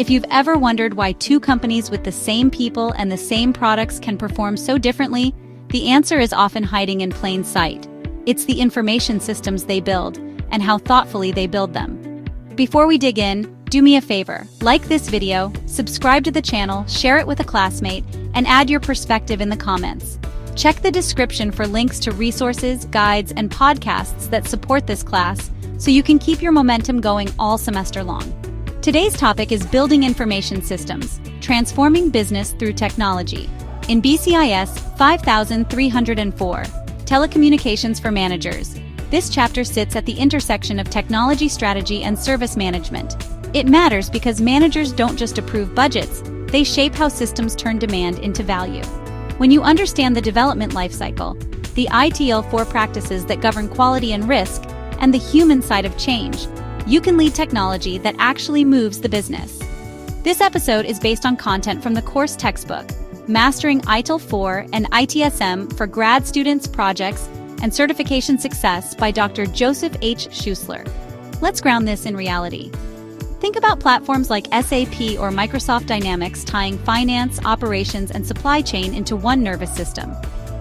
If you've ever wondered why two companies with the same people and the same products can perform so differently, the answer is often hiding in plain sight. It's the information systems they build and how thoughtfully they build them. Before we dig in, do me a favor, like this video, subscribe to the channel, share it with a classmate, and add your perspective in the comments. Check the description for links to resources, guides, and podcasts that support this class so you can keep your momentum going all semester long. Today's topic is building information systems, transforming business through technology. In BCIS 5304, Telecommunications for Managers, this chapter sits at the intersection of technology strategy and service management. It matters because managers don't just approve budgets, they shape how systems turn demand into value. When you understand the development lifecycle, the ITIL 4 practices that govern quality and risk, and the human side of change, you can lead technology that actually moves the business. This episode is based on content from the course textbook, Mastering ITIL 4 and ITSM for Grad Students, Projects, and Certification Success by Dr. Joseph H.Schuessler. Let's ground this in reality. Think about platforms like SAP or Microsoft Dynamics tying finance, operations, and supply chain into one nervous system.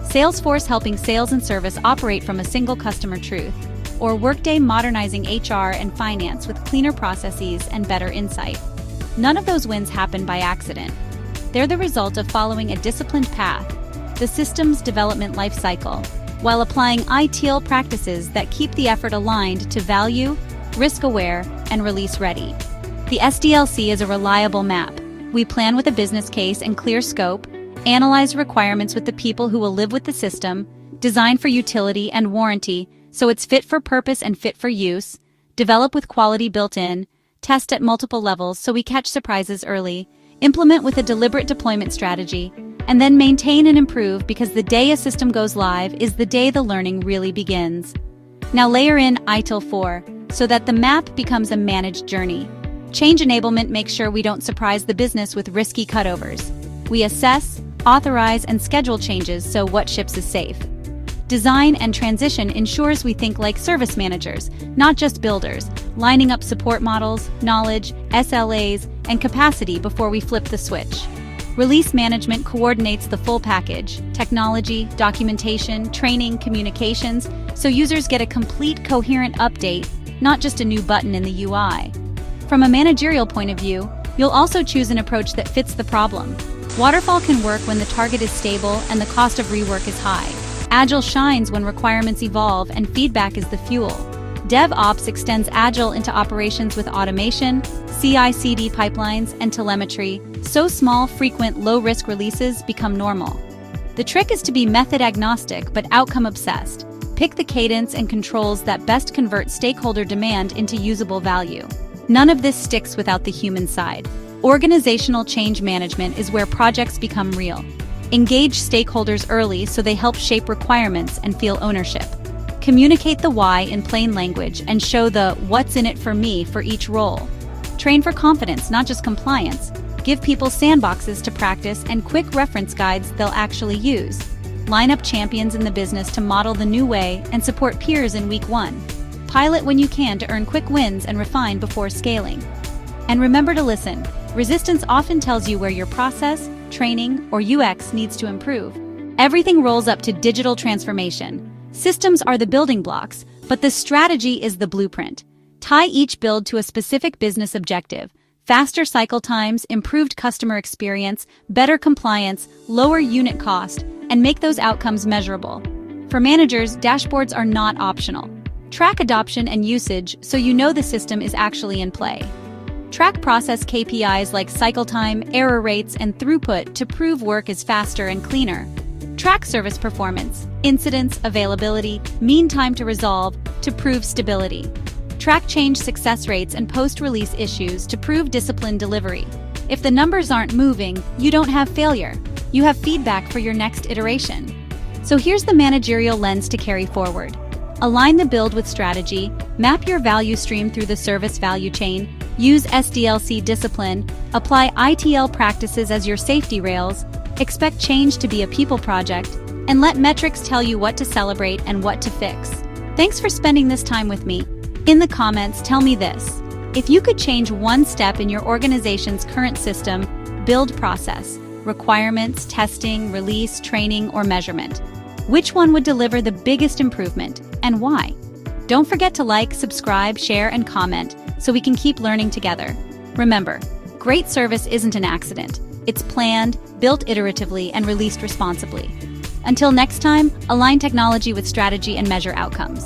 Salesforce helping sales and service operate from a single customer truth, or Workday modernizing HR and finance with cleaner processes and better insight. None of those wins happen by accident. They're the result of following a disciplined path, the system's development life cycle, while applying ITIL practices that keep the effort aligned to value, risk-aware, and release-ready. The SDLC is a reliable map. We plan with a business case and clear scope, analyze requirements with the people who will live with the system, design for utility and warranty so it's fit for purpose and fit for use, develop with quality built in, test at multiple levels so we catch surprises early, implement with a deliberate deployment strategy, and then maintain and improve because the day a system goes live is the day the learning really begins. Now layer in ITIL 4 so that the map becomes a managed journey. Change enablement makes sure we don't surprise the business with risky cutovers. We assess, authorize, and schedule changes so what ships is safe. Design and transition ensures we think like service managers, not just builders, lining up support models, knowledge, SLAs, and capacity before we flip the switch. Release management coordinates the full package, technology, documentation, training, communications, so users get a complete coherent update, not just a new button in the UI. From a managerial point of view, you'll also choose an approach that fits the problem. Waterfall can work when the target is stable and the cost of rework is high. Agile shines when requirements evolve and feedback is the fuel. DevOps extends Agile into operations with automation, CI/CD pipelines, and telemetry, so small, frequent, low-risk releases become normal. The trick is to be method-agnostic but outcome-obsessed. Pick the cadence and controls that best convert stakeholder demand into usable value. None of this sticks without the human side. Organizational change management is where projects become real. Engage stakeholders early so they help shape requirements and feel ownership. Communicate the why in plain language and show the what's in it for me for each role. Train for confidence, not just compliance. Give people sandboxes to practice and quick reference guides they'll actually use. Line up champions in the business to model the new way and support peers in week 1. Pilot when you can to earn quick wins and refine before scaling. And remember to listen. Resistance often tells you where your process, training, or UX needs to improve. Everything rolls up to digital transformation. Systems are the building blocks, but the strategy is the blueprint. Tie each build to a specific business objective. Faster cycle times, improved customer experience, better compliance, lower unit cost, and make those outcomes measurable. For managers, dashboards are not optional. Track adoption and usage so you know the system is actually in play. Track process KPIs like cycle time, error rates, and throughput to prove work is faster and cleaner. Track service performance, incidents, availability, mean time to resolve to prove stability. Track change success rates and post-release issues to prove disciplined delivery. If the numbers aren't moving, you don't have failure. You have feedback for your next iteration. So here's the managerial lens to carry forward. Align the build with strategy, map your value stream through the service value chain, use SDLC discipline, apply ITIL practices as your safety rails, expect change to be a people project, and let metrics tell you what to celebrate and what to fix. Thanks for spending this time with me. In the comments, tell me this. If you could change one step in your organization's current system, build process, requirements, testing, release, training, or measurement, which one would deliver the biggest improvement and why? Don't forget to like, subscribe, share, and comment so we can keep learning together. Remember, great service isn't an accident. It's planned, built iteratively, and released responsibly. Until next time, align technology with strategy and measure outcomes.